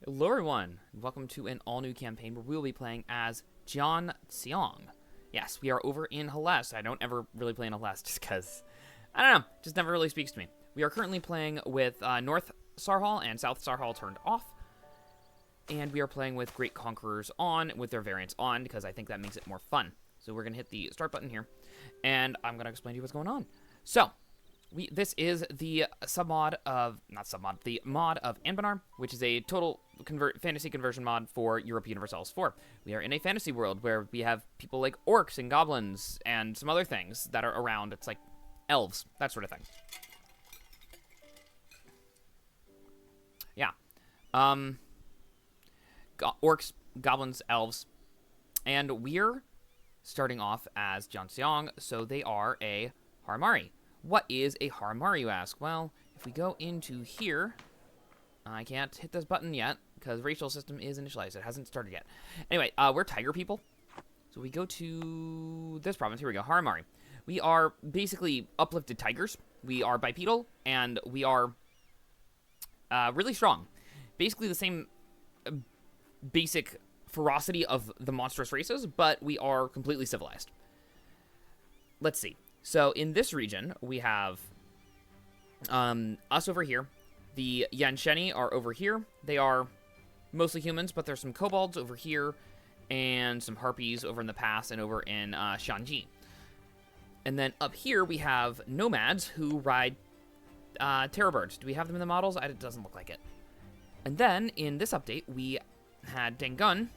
Hello everyone, and welcome to an all-new campaign where we will be playing as Jiantsiang. Yes, we are over in Haless. I don't ever really play in Haless just because, I don't know, just never really speaks to me. We are currently playing with North Sarhal and South Sarhal turned off, and we are playing with Great Conquerors on, with their variants on, because I think that makes it more fun. So we're going to hit the start button here, and I'm going to explain to you what's going on. So, this is the mod of Anbanar, which is a total fantasy conversion mod for Europe Universalis 4. We are in a fantasy world where we have people like orcs and goblins and some other things that are around. It's like elves, that sort of thing. Yeah. Orcs, goblins, elves. And we're starting off as Jiantsiang, so they are a Harimari. What is a Harimar, you ask? Well, if we go into here, I can't hit this button yet because racial system is initialized. It hasn't started yet. Anyway, we're tiger people. So we go to this province. Here we go, Harimari. We are basically uplifted tigers. We are bipedal, and we are really strong. Basically the same basic ferocity of the monstrous races, but we are completely civilized. Let's see. So in this region, we have us over here. The Yanshen are over here. They are mostly humans, but there's some kobolds over here and some harpies over in the past and over in Shanji. And then up here, we have nomads who ride terror birds. Do we have them in the models? It doesn't look like it. And then in this update, we had Dangun.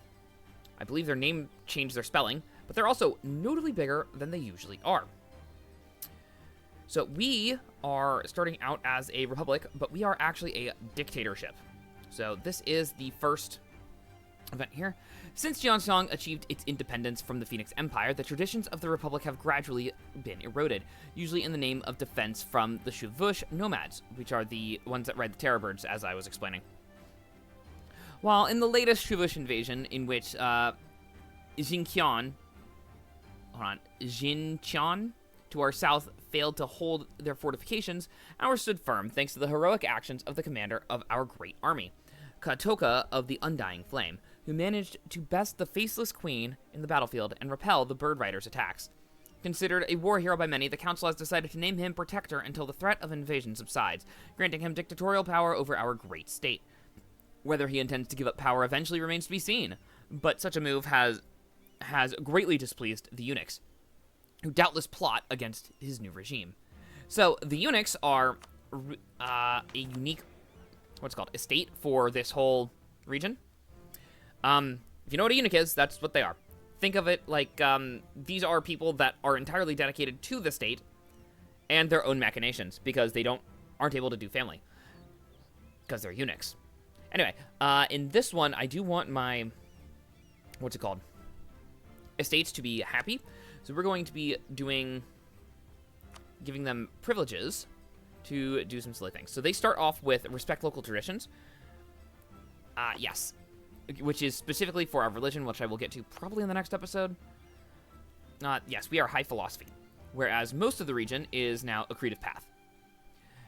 I believe their name changed their spelling, but they're also notably bigger than they usually are. So we are starting out as a republic, but we are actually a dictatorship. So this is the first event here. Since Jiantsiang achieved its independence from the Phoenix Empire, the traditions of the republic have gradually been eroded, usually in the name of defense from the Shuvüüsh nomads, which are the ones that ride the terror birds, as I was explaining. While in the latest Shuvüüsh invasion, in which Jiantsiang to our south failed to hold their fortifications, ours stood firm thanks to the heroic actions of the commander of our great army, Katouka of the Undying Flame, who managed to best the faceless queen in the battlefield and repel the bird riders' attacks. Considered a war hero by many, the council has decided to name him Protector until the threat of invasion subsides, granting him dictatorial power over our great state. Whether he intends to give up power eventually remains to be seen, but such a move has greatly displeased the eunuchs, who doubtless plot against his new regime. So the eunuchs are a unique, estate for this whole region. If you know what a eunuch is, that's what they are. Think of it like these are people that are entirely dedicated to the state and their own machinations because they aren't able to do family because they're eunuchs. Anyway, in this one, I do want my estates to be happy. So we're going to be giving them privileges to do some silly things. So they start off with respect local traditions. Yes. Which is specifically for our religion, which I will get to probably in the next episode. Yes, we are high philosophy. Whereas most of the region is now a creative path.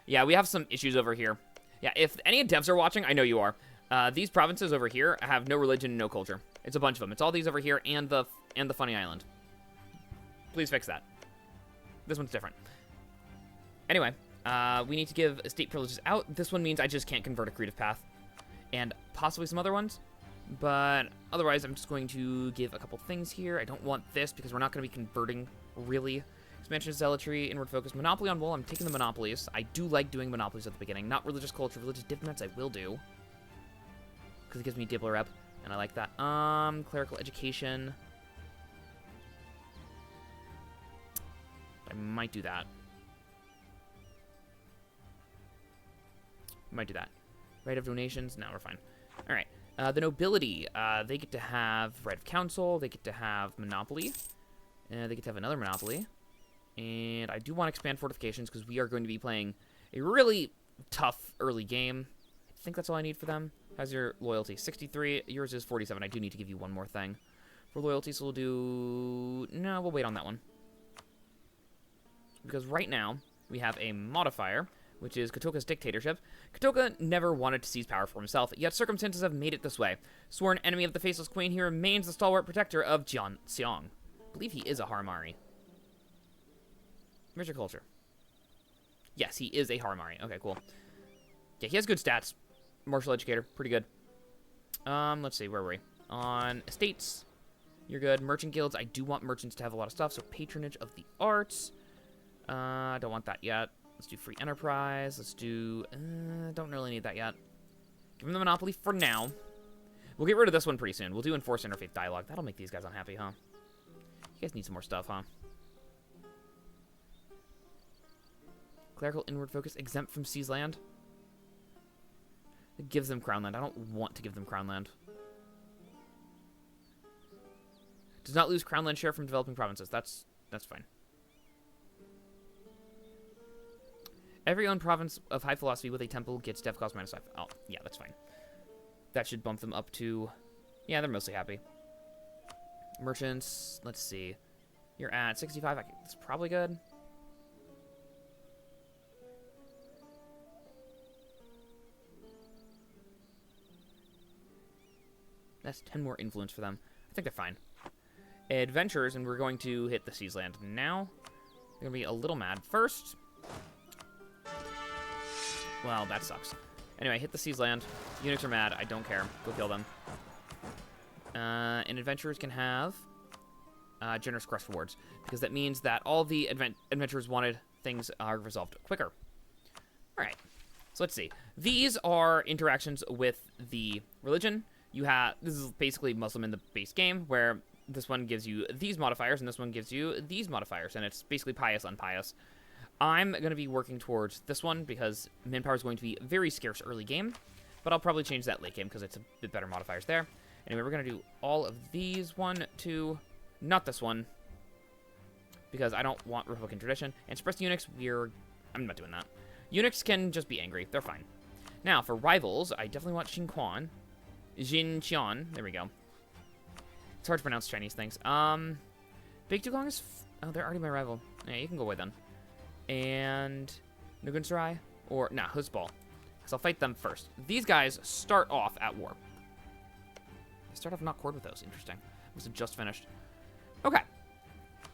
Yeah, we have some issues over here. Yeah, if any devs are watching, I know you are. These provinces over here have no religion and no culture. It's a bunch of them. It's all these over here and the funny island. Please fix that. This one's different. Anyway, we need to give estate privileges out. This one means I just can't convert a creative path. And possibly some other ones. But otherwise, I'm just going to give a couple things here. I don't want this because we're not going to be converting, really. Expansion of zealotry, inward focus, monopoly on wool. I'm taking the monopolies. I do like doing monopolies at the beginning. Not religious culture, religious diplomats I will do. Because it gives me Dibble rep, and I like that. Clerical education. I might do that. Might do that. Right of donations? No, we're fine. Alright. The nobility. They get to have right of council. They get to have monopoly. They get to have another monopoly. And I do want to expand fortifications because we are going to be playing a really tough early game. I think that's all I need for them. How's your loyalty? 63. Yours is 47. I do need to give you one more thing. For loyalty, so we'll do... No, we'll wait on that one. Because right now, we have a modifier, which is Katouka's dictatorship. Katouka never wanted to seize power for himself, yet circumstances have made it this way. Sworn enemy of the Faceless Queen, he remains the stalwart protector of Jiantsiang. I believe he is a Harimari. Where's your culture? Yes, he is a Harimari. Okay, cool. Yeah, he has good stats. Martial educator, pretty good. Let's see, where were we? On estates, you're good. Merchant guilds, I do want merchants to have a lot of stuff, so patronage of the arts. I don't want that yet. Let's do free enterprise. Let's do, don't really need that yet. Give him the monopoly for now. We'll get rid of this one pretty soon. We'll do enforced interfaith dialogue. That'll make these guys unhappy, huh? You guys need some more stuff, huh? Clerical inward focus, exempt from seize land. It gives them crown land. I don't want to give them crown land. Does not lose crown land share from developing provinces. That's fine. Every owned province of high philosophy with a temple gets dev cost -5. Oh, yeah, that's fine. That should bump them up to... Yeah, they're mostly happy. Merchants, let's see. You're at 65. That's probably good. That's 10 more influence for them. I think they're fine. Adventurers, and we're going to hit the Seas land now. They're going to be a little mad. First... Well, that sucks. Anyway, hit the Seas land. Eunuchs are mad. I don't care. Go kill them. And adventurers can have generous crest rewards, because that means that all the adventurers wanted things are resolved quicker. All right. So let's see. These are interactions with the religion. You have, this is basically Muslim in the base game, where this one gives you these modifiers and this one gives you these modifiers, and it's basically pious, unpious. I'm going to be working towards this one because manpower is going to be very scarce early game, but I'll probably change that late game because it's a bit better modifiers there. Anyway, we're going to do all of these. 1, 2, not this one, because I don't want Republican tradition. And suppressed eunuchs, I'm not doing that. Eunuchs can just be angry. They're fine. Now, for rivals, I definitely want Jiantsiang. There we go. It's hard to pronounce Chinese things. Big Dugong is... Oh, they're already my rival. Yeah, you can go away then. And Nugunsarai, or nah, Huzbal, because I'll fight them first. These guys start off at war. They start off not cord with those. Interesting. Must have just finished. Okay.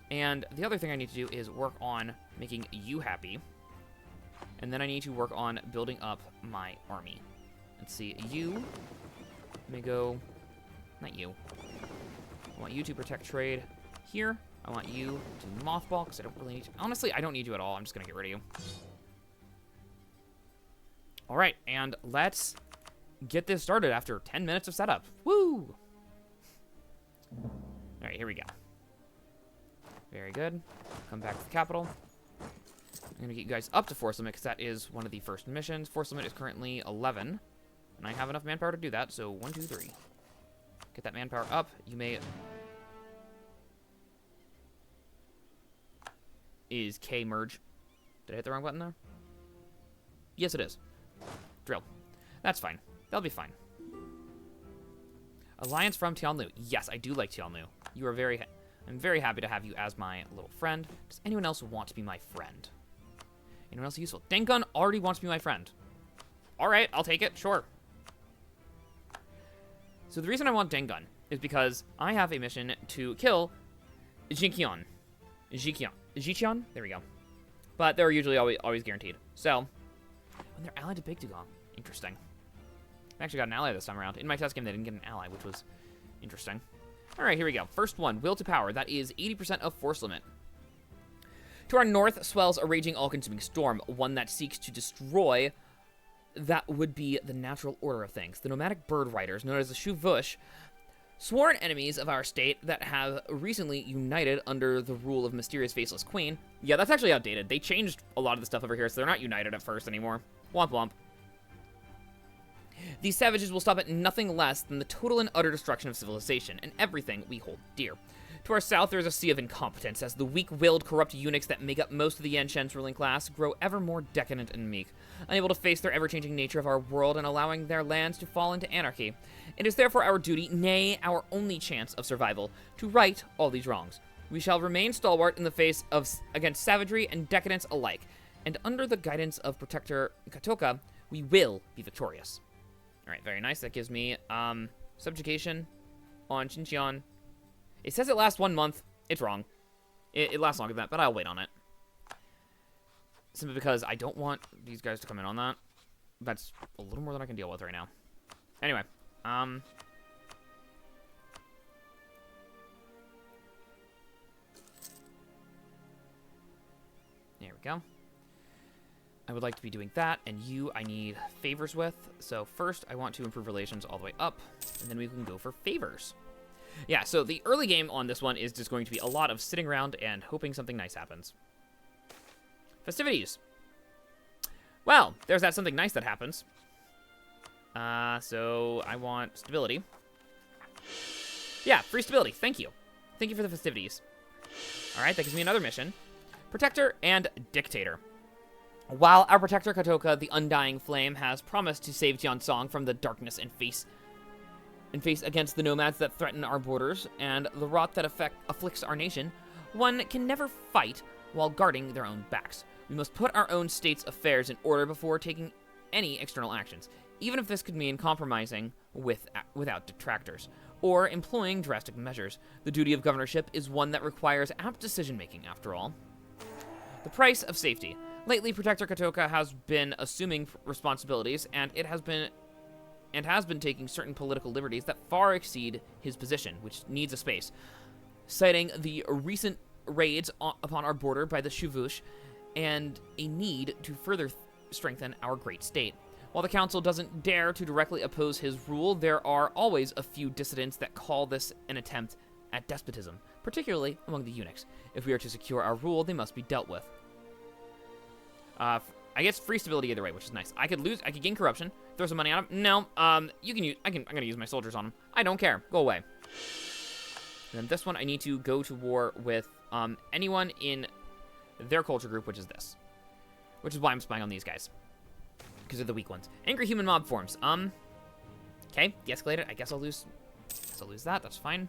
And the other thing I need to do is work on making you happy. And then I need to work on building up my army. Let's see. You may go... Not you. I want you to protect trade here. I want you to mothball, because I don't really need to... Honestly, I don't need you at all. I'm just going to get rid of you. All right, and let's get this started after 10 minutes of setup. Woo! All right, here we go. Very good. Come back to the capital. I'm going to get you guys up to Force Limit, because that is one of the first missions. Force Limit is currently 11, and I have enough manpower to do that, so 1, 2, 3. Get that manpower up. You may... Is K merge. Did I hit the wrong button there? Yes, it is. Drill. That's fine. That'll be fine. Alliance from Tianlu. Yes, I do like Tianlu. You are very... I'm very happy to have you as my little friend. Does anyone else want to be my friend? Anyone else useful? Dengun already wants to be my friend. All right, I'll take it. Sure. So the reason I want Dengun is because I have a mission to kill Zhiquan. Zhiquan? There we go. But they're usually always guaranteed. So, when they're allied to Big Dugong. Interesting. I actually got an ally this time around. In my test game, they didn't get an ally, which was interesting. All right, here we go. First one, Will to Power. That is 80% of Force Limit. To our north swells a raging, all-consuming storm, one that seeks to destroy that would be the natural order of things. The nomadic bird riders, known as the Shuvüüsh, sworn enemies of our state that have recently united under the rule of mysterious faceless queen. Yeah, that's actually outdated. They changed a lot of the stuff over here, so they're not united at first anymore. Womp womp. These savages will stop at nothing less than the total and utter destruction of civilization and everything we hold dear. To our south, there is a sea of incompetence, as the weak-willed, corrupt eunuchs that make up most of the Yanshen's ruling class grow ever more decadent and meek, unable to face their ever-changing nature of our world and allowing their lands to fall into anarchy. It is therefore our duty, nay, our only chance of survival, to right all these wrongs. We shall remain stalwart in the face of against savagery and decadence alike, and under the guidance of Protector Katouka, we will be victorious. Alright, very nice. That gives me subjugation on Jiantsiang. It says it lasts 1 month. It's wrong. It lasts longer than that, but I'll wait on it. Simply because I don't want these guys to come in on that. That's a little more than I can deal with right now. Anyway, there we go. I would like to be doing that, and you I need favors with. So first, I want to improve relations all the way up, and then we can go for favors. Yeah, so the early game on this one is just going to be a lot of sitting around and hoping something nice happens. Festivities. Well, there's that something nice that happens. So I want stability. Yeah, free stability. Thank you. Thank you for the festivities. All right, that gives me another mission. Protector and Dictator. While our Protector Katouka, the Undying Flame, has promised to save Jiantsiang from the darkness and face against the nomads that threaten our borders and the rot that afflicts our nation, one can never fight while guarding their own backs. We must put our own state's affairs in order before taking any external actions, even if this could mean compromising without detractors, or employing drastic measures. The duty of governorship is one that requires apt decision-making, after all. The price of safety. Lately, Protector Katouka has been assuming responsibilities, and has been taking certain political liberties that far exceed his position, which needs a space. Citing the recent raids upon our border by the Shuvüüsh, and a need to further strengthen our great state. While the council doesn't dare to directly oppose his rule, there are always a few dissidents that call this an attempt at despotism, particularly among the eunuchs. If we are to secure our rule, they must be dealt with. I guess free stability either way, which is nice. I could gain corruption, throw some money on him. No, I'm gonna use my soldiers on him. I don't care. Go away. And then this one, I need to go to war with anyone in their culture group, which is this. Which is why I'm spying on these guys. Because they're the weak ones. Angry human mob forms. Okay, de-escalated. I guess I'll lose that. That's fine.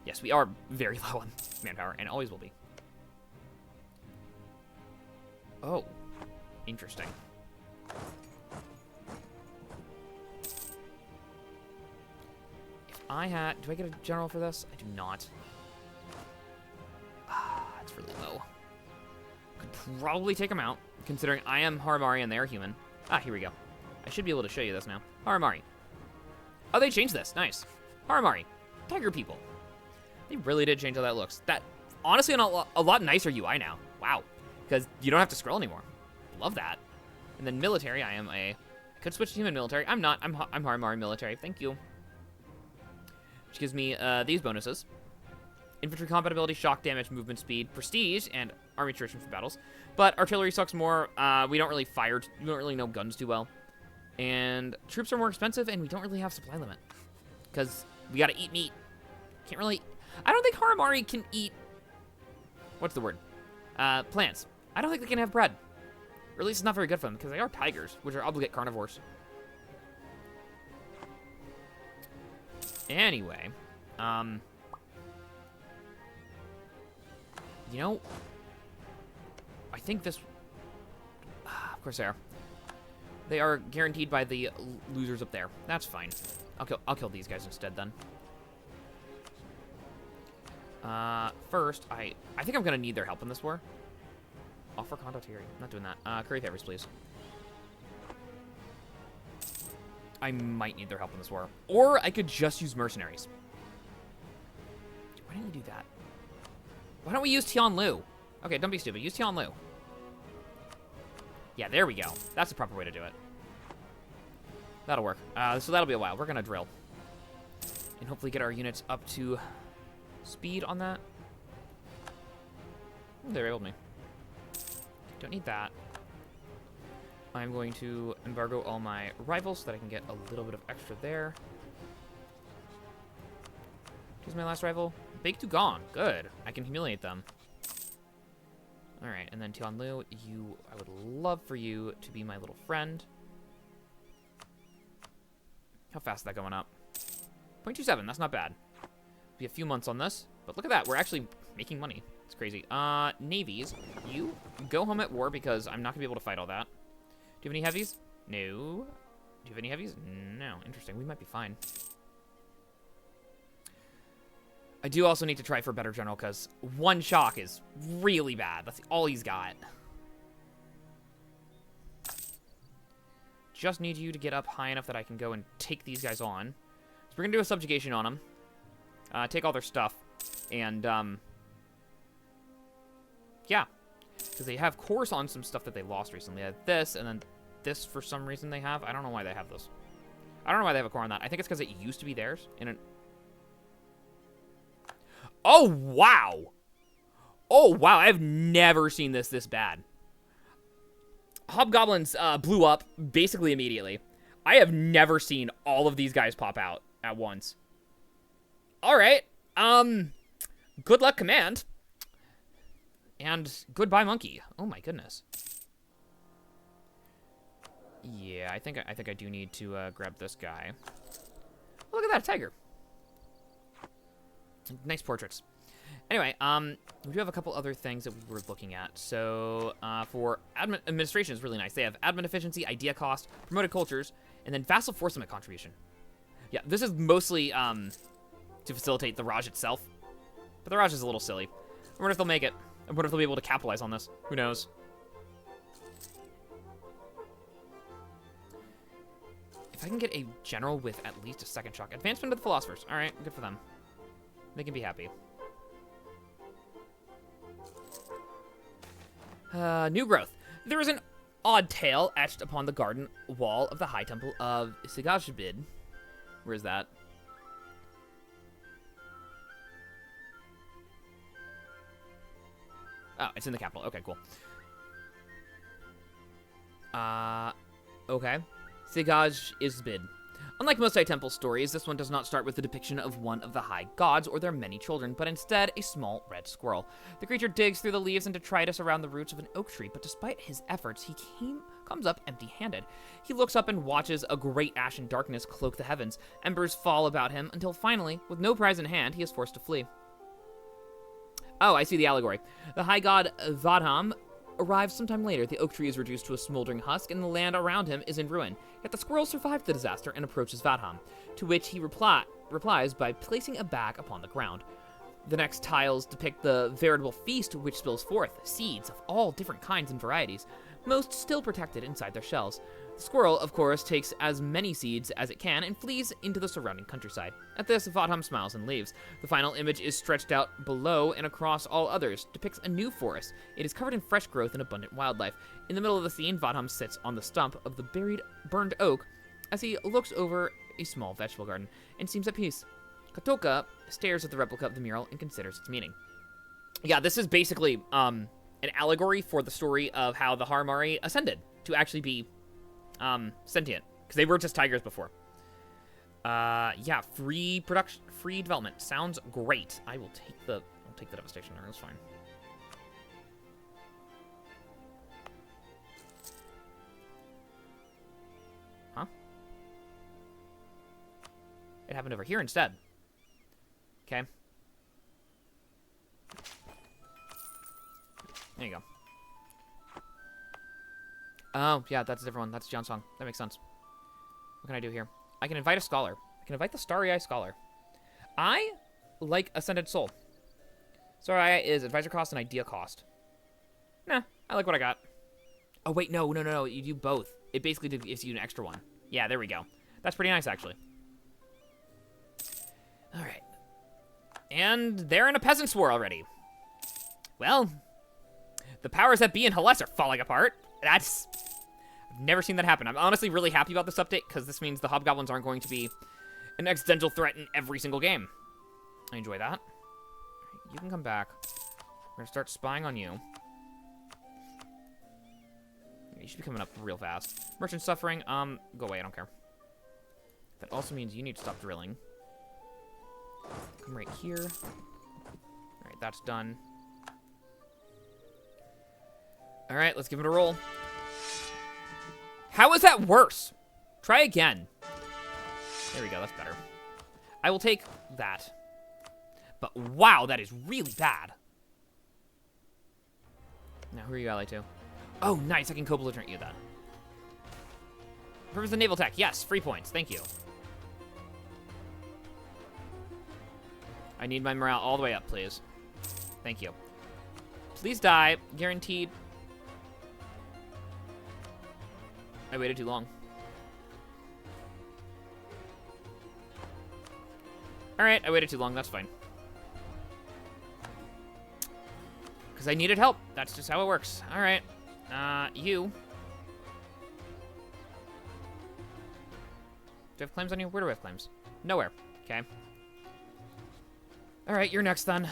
Yes, we are very low on manpower, and always will be. Oh, interesting. If I had... Do I get a general for this? I do not. It's really low. Could probably take him out, considering I am Harimari and they are human. Here we go. I should be able to show you this now. Harimari. Oh, they changed this. Nice. Harimari. Tiger people. They really did change how that looks. That, honestly, a lot nicer UI now. Wow. Because you don't have to scroll anymore. Love that. And then military, could switch to human military. I'm not. I'm Harimari military. Thank you. Which gives me these bonuses. Infantry compatibility, shock damage, movement speed, prestige, and army attrition for battles. But artillery sucks more. We don't really know guns too well. And troops are more expensive, and we don't really have supply limit. Because we gotta eat meat. Can't really... I don't think Harimari can eat... What's the word? Plants. I don't think they can have bread. Or at least it's not very good for them, because they are tigers, which are obligate carnivores. Anyway, you know, I think this... of course they are. They are guaranteed by the losers up there. That's fine. I'll kill these guys instead, then. First, I think I'm going to need their help in this war. Offer condottieri. Not doing that. Curry favors, please. I might need their help in this war. Or I could just use mercenaries. Why didn't you do that? Why don't we use Tianlu? Okay, don't be stupid. Use Tianlu. Yeah, there we go. That's the proper way to do it. That'll work. So that'll be a while. We're going to drill. And hopefully get our units up to speed on that. They railed me. Don't need that. I'm going to embargo all my rivals so that I can get a little bit of extra there. Who's my last rival? Big to gone. Good. I can humiliate them. Alright, and then Tianlu, I would love for you to be my little friend. How fast is that going up? 0.27, that's not bad. Be a few months on this, but look at that, we're actually making money. It's crazy. Navies, you go home at war because I'm not gonna be able to fight all that. Do you have any heavies? No. Do you have any heavies? No. Interesting. We might be fine. I do also need to try for a better general because one shock is really bad. That's all he's got. Just need you to get up high enough that I can go and take these guys on. So we're gonna do a subjugation on them. Take all their stuff. And, yeah. Because they have cores on some stuff that they lost recently. They had this, and then this for some reason they have. I don't know why they have this. I don't know why they have a core on that. I think it's because it used to be theirs. Oh, wow! Oh, wow, I've never seen this bad. Hobgoblins blew up basically immediately. I have never seen all of these guys pop out at once. Alright, good luck, command. And goodbye, monkey. Oh my goodness. Yeah, I think I do need to grab this guy. Oh, look at that, tiger. Nice portraits. Anyway, we do have a couple other things that we were looking at. So, for administration is really nice. They have admin efficiency, idea cost, promoted cultures, and then vassal forcement contribution. Yeah, this is mostly to facilitate the Raj itself. But the Raj is a little silly. I wonder if they'll make it. I wonder if they'll be able to capitalize on this. Who knows? If I can get a general with at least a second shock. Advancement of the philosophers. All right, good for them. They can be happy. New growth. There is an odd tale etched upon the garden wall of the High Temple of Sigajbid. Where is that? Oh, it's in the capital. Okay, cool. Okay. Sigaj Isbid. Unlike most High Temple stories, this one does not start with the depiction of one of the High Gods or their many children, but instead a small red squirrel. The creature digs through the leaves and detritus around the roots of an oak tree, but despite his efforts, he comes up empty-handed. He looks up and watches a great ashen darkness cloak the heavens. Embers fall about him until finally, with no prize in hand, he is forced to flee. Oh, I see the allegory. The High God Vadham arrives sometime later. The oak tree is reduced to a smoldering husk, and the land around him is in ruin. Yet the squirrel survived the disaster and approaches Vadham, to which he replies by placing a bag upon the ground. The next tiles depict the veritable feast which spills forth, seeds of all different kinds and varieties, most still protected inside their shells. The squirrel, of course, takes as many seeds as it can and flees into the surrounding countryside. At this, Vadham smiles and leaves. The final image is stretched out below and across all others, depicts a new forest. It is covered in fresh growth and abundant wildlife. In the middle of the scene, Vadham sits on the stump of the burned oak as he looks over a small vegetable garden and seems at peace. Katouka stares at the replica of the mural and considers its meaning. Yeah, this is basically an allegory for the story of how the Harimari ascended to actually be sentient, because they were just tigers before. Yeah, free development sounds great. I'll take the devastation there. That's fine. Huh? It happened over here instead. Okay. There you go. Oh, yeah, that's a different one. That's Jiantsiang. That makes sense. What can I do here? I can invite a scholar. I can invite the Starry-Eye Scholar. I like Ascended Soul. Starry-Eye is advisor cost and idea cost. Nah, I like what I got. Oh, wait, no. You do both. It basically gives you an extra one. Yeah, there we go. That's pretty nice, actually. All right. And they're in a peasants' war already. Well, the powers that be in Haless are falling apart. I've never seen that happen. I'm honestly really happy about this update, because this means the hobgoblins aren't going to be an existential threat in every single game. I enjoy that. You can come back. We're going to start spying on you. You should be coming up real fast. Merchant suffering. Go away. I don't care. That also means you need to stop drilling. Come right here. All right, that's done. All right, let's give it a roll. How is that worse? Try again. There we go, that's better. I will take that. But wow, that is really bad. Now, who are you allied to? Oh, nice. I can co-belligerent you then. Purpose of naval attack. Yes, free points. Thank you. I need my morale all the way up, please. Thank you. Please die. Guaranteed. I waited too long. Alright, I waited too long. That's fine. Because I needed help. That's just how it works. Alright. You. Do I have claims on you? Where do I have claims? Nowhere. Okay. Alright, you're next then.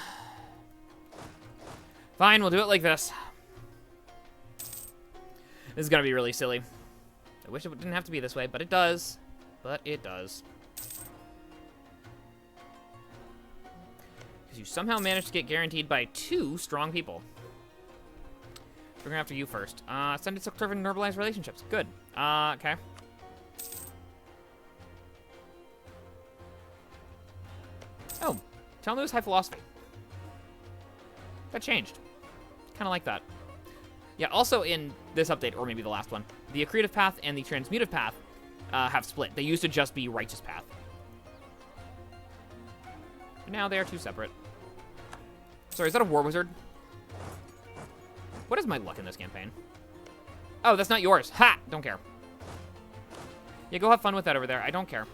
Fine, we'll do it like this. This is gonna be really silly. I wish it didn't have to be this way, but it does. But it does. Because you somehow managed to get guaranteed by 2 strong people. We're going after you first. Send it to serve and normalize relationships. Good. Okay. Oh, tell me it was high philosophy. That changed. Kind of like that. Yeah, also in this update, or maybe the last one, the accretive path and the transmutive path have split. They used to just be righteous path. But now they are 2 separate. Sorry, is that a war wizard? What is my luck in this campaign? Oh, that's not yours. Ha! Don't care. Yeah, go have fun with that over there. I don't care.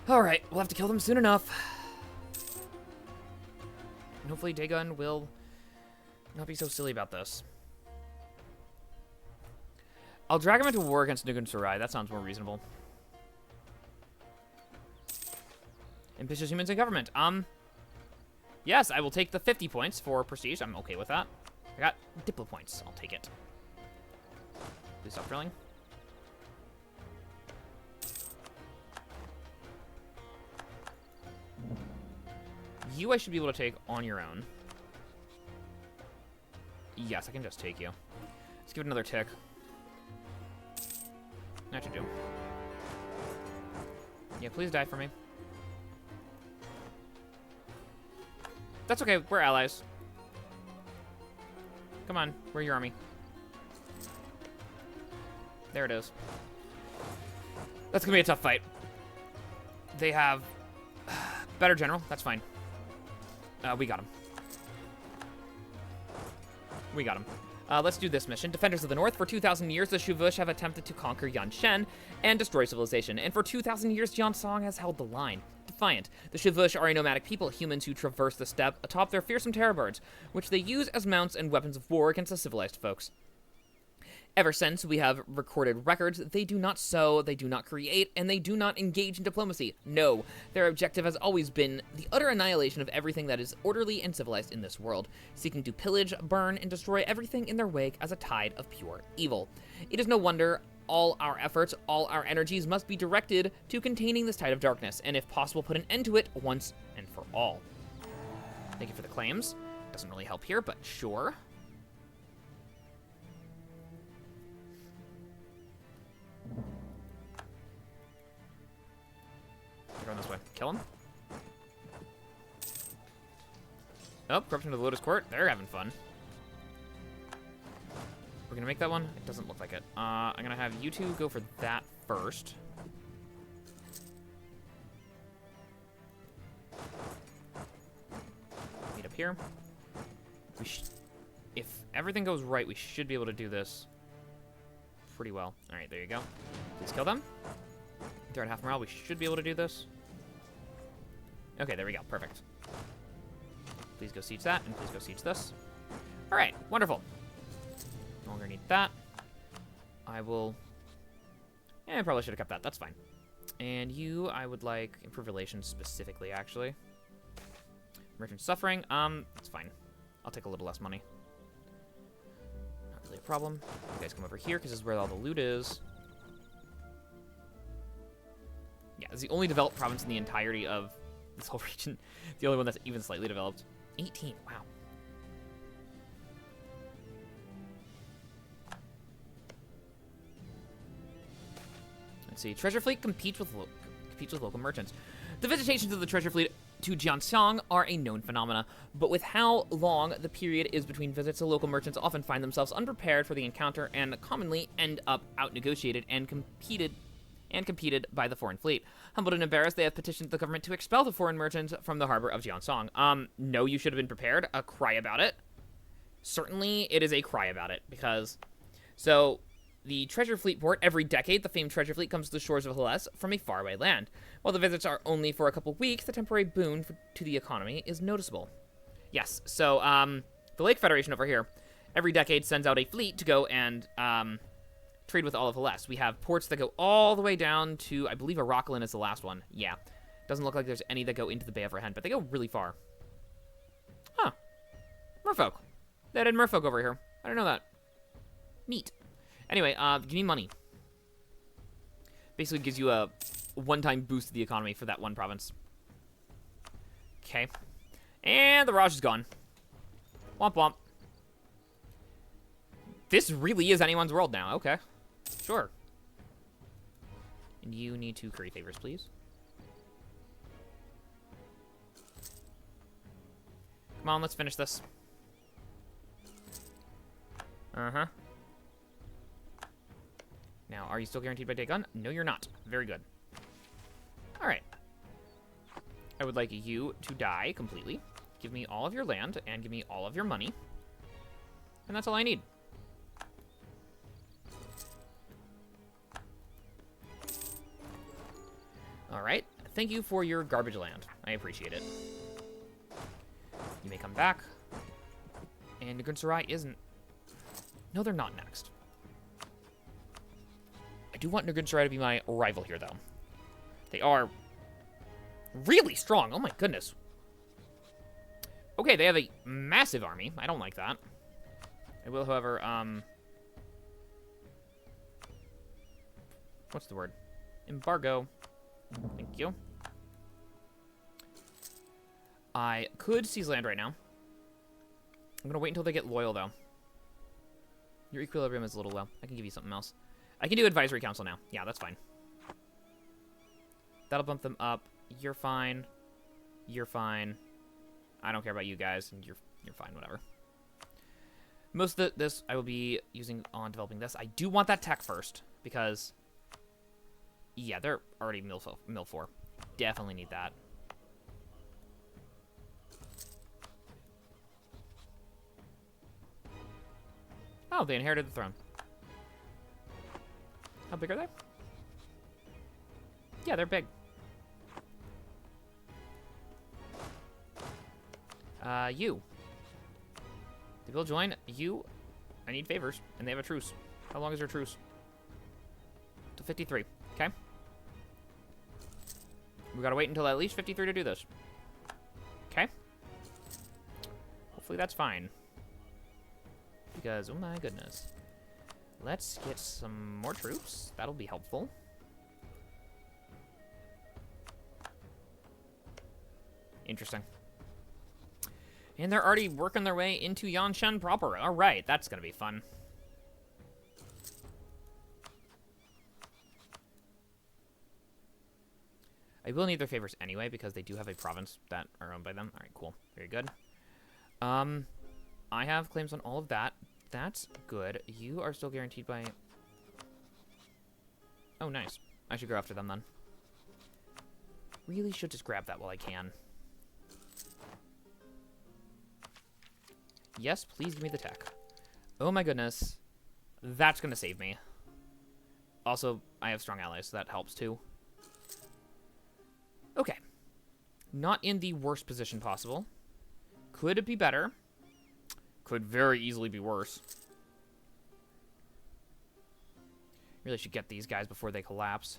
Alright, we'll have to kill them soon enough. And hopefully Dagon will not be so silly about this. I'll drag him into war against Nugun Sarai. That sounds more reasonable. Ambitious humans in government. Yes, I will take the 50 points for prestige. I'm okay with that. I got Diplo points. I'll take it. Please stop drilling. You I should be able to take on your own. Yes, I can just take you. Let's give it another tick. That should do. Yeah, please die for me. That's okay, we're allies. Come on, where's your army? There it is. That's gonna be a tough fight. They have better general, that's fine. We got him. We got him. Let's do this mission. Defenders of the North. For 2,000 years, the Shuvüüsh have attempted to conquer Yanshen and destroy civilization. And for 2,000 years, Jiantsiang has held the line. Defiant. The Shuvüüsh are a nomadic people, humans who traverse the steppe atop their fearsome terror birds, which they use as mounts and weapons of war against the civilized folks. Ever since we have recorded records, they do not sow, they do not create, and they do not engage in diplomacy. No, their objective has always been the utter annihilation of everything that is orderly and civilized in this world, seeking to pillage, burn, and destroy everything in their wake as a tide of pure evil. It is no wonder all our efforts, all our energies must be directed to containing this tide of darkness, and if possible, put an end to it once and for all. Thank you for the claims. Doesn't really help here, but sure. They're going this way. Kill him. Oh, corruption of the Lotus Court. They're having fun. We're gonna make that one? It doesn't look like it. I'm gonna have you two go for that first. Meet up here. If everything goes right, we should be able to do this pretty well. All right, there you go. Please kill them. They're at half morale. We should be able to do this. Okay, there we go. Perfect. Please go siege that, and please go siege this. All right, wonderful. No longer need that. I will... Yeah, I probably should have kept that. That's fine. And you, I would like improve relations specifically, actually. Merchant suffering. That's fine. I'll take a little less money. Not really a problem. You guys come over here, because this is where all the loot is. Yeah, it's the only developed province in the entirety of this whole region. The only one that's even slightly developed. 18, wow. Let's see. Treasure fleet competes with local merchants. The visitations of the treasure fleet to Jiantsiang are a known phenomena, but with how long the period is between visits, the local merchants often find themselves unprepared for the encounter and commonly end up out-negotiated and competed by the foreign fleet. Humbled and embarrassed, they have petitioned the government to expel the foreign merchants from the harbor of Jiantsiang. No, you should have been prepared. A cry about it. Certainly, it is a cry about it, because... So, the treasure fleet port, every decade, the famed treasure fleet comes to the shores of Haless from a faraway land. While the visits are only for a couple weeks, the temporary boon to the economy is noticeable. Yes, so, the Lake Federation over here, every decade sends out a fleet to go and, trade with all of Haless. We have ports that go all the way down to, I believe, Arakalin is the last one. Yeah. Doesn't look like there's any that go into the Bay of Rahen, but they go really far. Huh. Merfolk. They had merfolk over here. I didn't know that. Neat. Anyway, give me money. Basically gives you a one-time boost to the economy for that one province. Okay. And the Raj is gone. Womp womp. This really is anyone's world now. Okay. Sure. And you need to curry favors, please. Come on, let's finish this. Uh-huh. Now, are you still guaranteed by Dagon? No, you're not. Very good. Alright. I would like you to die completely. Give me all of your land, and give me all of your money. And that's all I need. Alright. Thank you for your garbage land. I appreciate it. You may come back. And Nagunsari isn't... No, they're not next. I do want Nagunsari to be my rival here, though. They are really strong. Oh my goodness. Okay, they have a massive army. I don't like that. I will, however, what's the word? Embargo. Thank you. I could seize land right now. I'm gonna wait until they get loyal, though. Your equilibrium is a little low. I can give you something else. I can do advisory council now. Yeah, that's fine. That'll bump them up. You're fine. You're fine. I don't care about you guys. You're fine, whatever. Most of this I will be using on developing this. I do want that tech first, because... Yeah, they're already Mill 4. Definitely need that. Oh, they inherited the throne. How big are they? Yeah, they're big. You. They will join. You. I need favors, and they have a truce. How long is their truce? Till 53. Okay. We gotta wait until at least 53 to do this. Okay. Hopefully that's fine. Because, oh my goodness. Let's get some more troops. That'll be helpful. Interesting. And they're already working their way into Yanshen proper. Alright, that's gonna be fun. I will need their favors anyway, because they do have a province that are owned by them. Alright, cool. Very good. I have claims on all of that. That's good. You are still guaranteed by... Oh, nice. I should go after them, then. Really should just grab that while I can. Yes, please give me the tech. Oh my goodness. That's gonna save me. Also, I have strong allies, so that helps too. Okay. Not in the worst position possible. Could it be better? Could very easily be worse. Really should get these guys before they collapse.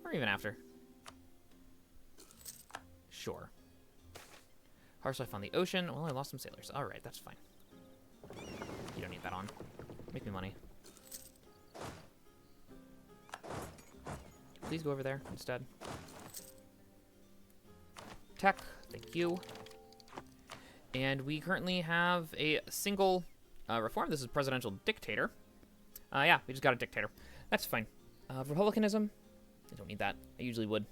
Or even after. Sure. Harsh life on the ocean. Well, I lost some sailors. Alright, that's fine. You don't need that on. Make me money. Please go over there instead. Tech. Thank you. And we currently have a single reform. This is presidential dictator. Yeah, we just got a dictator. That's fine. Republicanism. I don't need that. I usually would.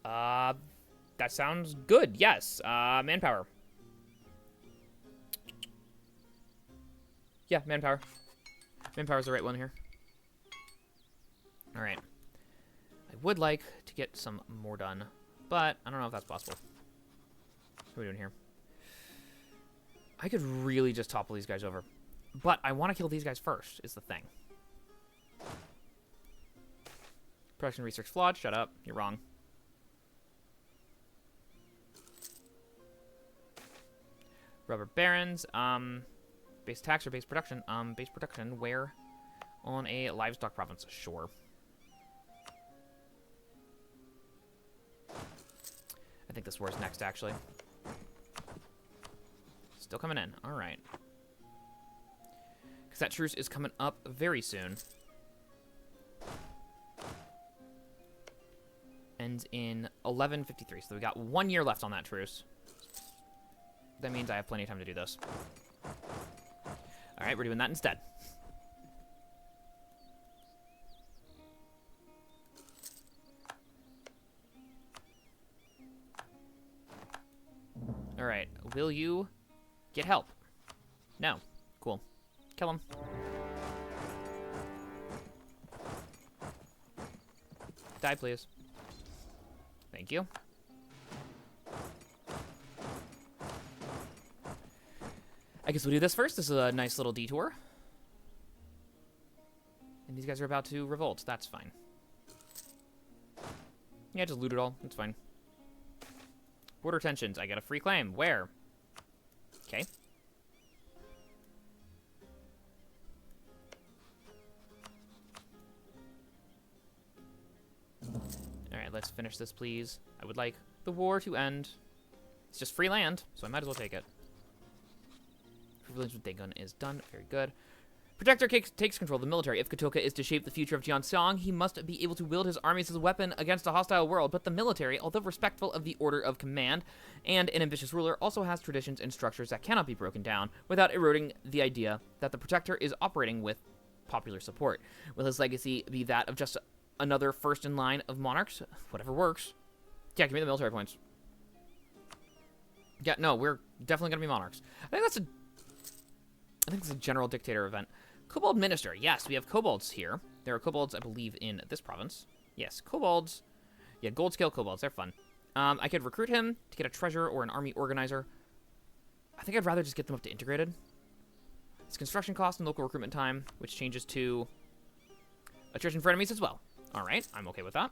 That sounds good. Yes. Manpower. Yeah, manpower. Manpower's the right one here. All right. I would like to get some more done, but I don't know if that's possible. What are we doing here? I could really just topple these guys over, but I want to kill these guys first, is the thing. Production research flawed. Shut up. You're wrong. Rubber barons. Base tax or base production? Base production. Where? On a livestock province. Sure. I think this war is next, actually. Still coming in. All right. Because that truce is coming up very soon. Ends in 1153. So we got 1 year left on that truce. That means I have plenty of time to do this. All right, we're doing that instead. All right, will you get help? No. Cool. Kill him. Die, please. Thank you. I guess we'll do this first. This is a nice little detour. And these guys are about to revolt. That's fine. Yeah, just loot it all. That's fine. Border tensions. I get a free claim. Where? Okay. Alright, let's finish this, please. I would like the war to end. It's just free land, so I might as well take it. Privilege with Dagon is done. Very good. Protector takes control of the military. If Katouka is to shape the future of Jiantsiang, he must be able to wield his armies as a weapon against a hostile world. But the military, although respectful of the order of command and an ambitious ruler, also has traditions and structures that cannot be broken down without eroding the idea that the Protector is operating with popular support. Will his legacy be that of just another first in line of monarchs? Whatever works. Yeah, give me the military points. Yeah, no, we're definitely going to be monarchs. I think it's a general dictator event. Kobold Minister. Yes, we have kobolds here. There are kobolds, I believe, in this province. Yes, kobolds. Yeah, gold scale kobolds. They're fun. I could recruit him to get a treasurer or an army organizer. I think I'd rather just get them up to integrated. It's construction cost and local recruitment time, which changes to attrition for enemies as well. All right, I'm okay with that.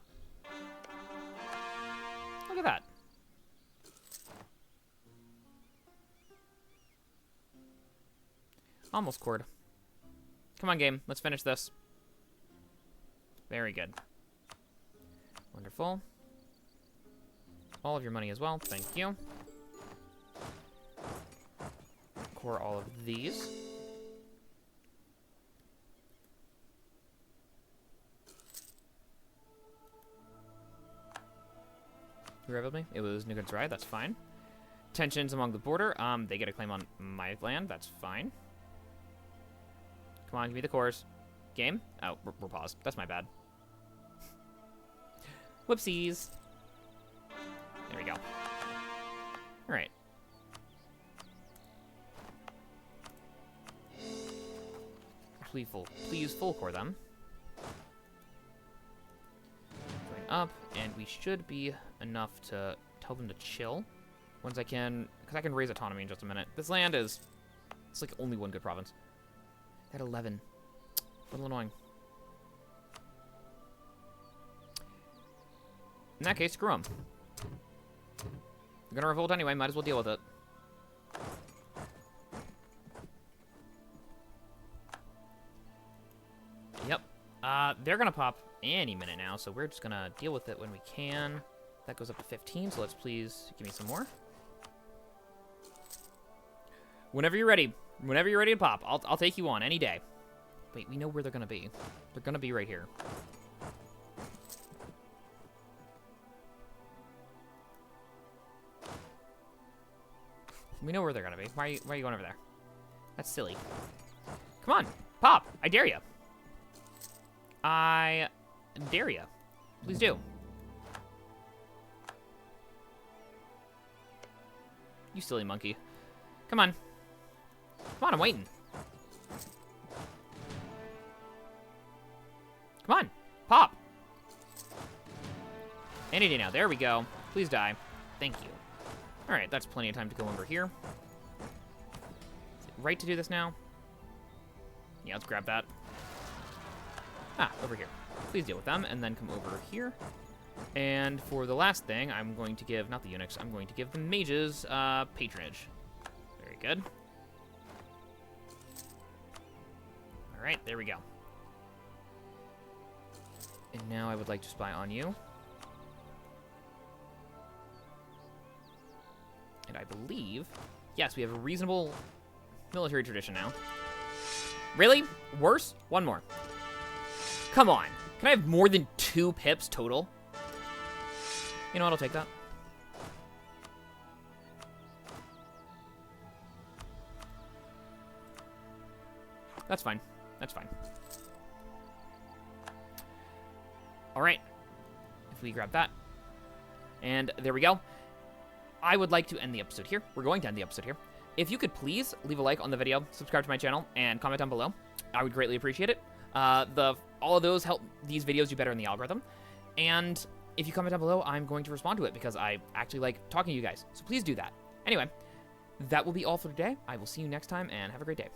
Look at that. Almost cord. Come on, game. Let's finish this. Very good. Wonderful. All of your money as well. Thank you. Core all of these. Who rebelled me? It was Nugan's Ride. That's fine. Tensions among the border. They get a claim on my land. That's fine. Come on, give me the cores. Game? Oh, we're paused. That's my bad. Whoopsies. There we go. All right. Please full core them. Going up, and we should be enough to tell them to chill. Once I can, because I can raise autonomy in just a minute. This land is, it's like only one good province. At 11. A little annoying. In that case, screw them. I'm gonna revolt anyway, might as well deal with it. Yep. They're gonna pop any minute now, so we're just gonna deal with it when we can. That goes up to 15, so let's please give me some more. Whenever you're ready. Whenever you're ready to pop, I'll take you on any day. Wait, we know where they're gonna be. They're gonna be right here. We know where they're gonna be. Why are you going over there? That's silly. Come on, pop! I dare you. I dare you. Please do. You silly monkey. Come on. Come on, I'm waiting. Come on. Pop. Any day now. There we go. Please die. Thank you. Alright, that's plenty of time to go over here. Is it right to do this now? Yeah, let's grab that. Ah, over here. Please deal with them, and then come over here. And for the last thing, I'm going to give, not the eunuchs, I'm going to give the mages patronage. Very good. Alright, there we go. And now I would like to spy on you. And I believe, yes, we have a reasonable military tradition now. Really? Worse? One more. Come on. Can I have more than 2 pips total? You know what? I'll take that. That's fine. That's fine. All right. If we grab that. And there we go. I would like to end the episode here. We're going to end the episode here. If you could please leave a like on the video, subscribe to my channel, and comment down below. I would greatly appreciate it. All of those help these videos do better in the algorithm. And if you comment down below, I'm going to respond to it because I actually like talking to you guys. So please do that. Anyway, that will be all for today. I will see you next time, and have a great day.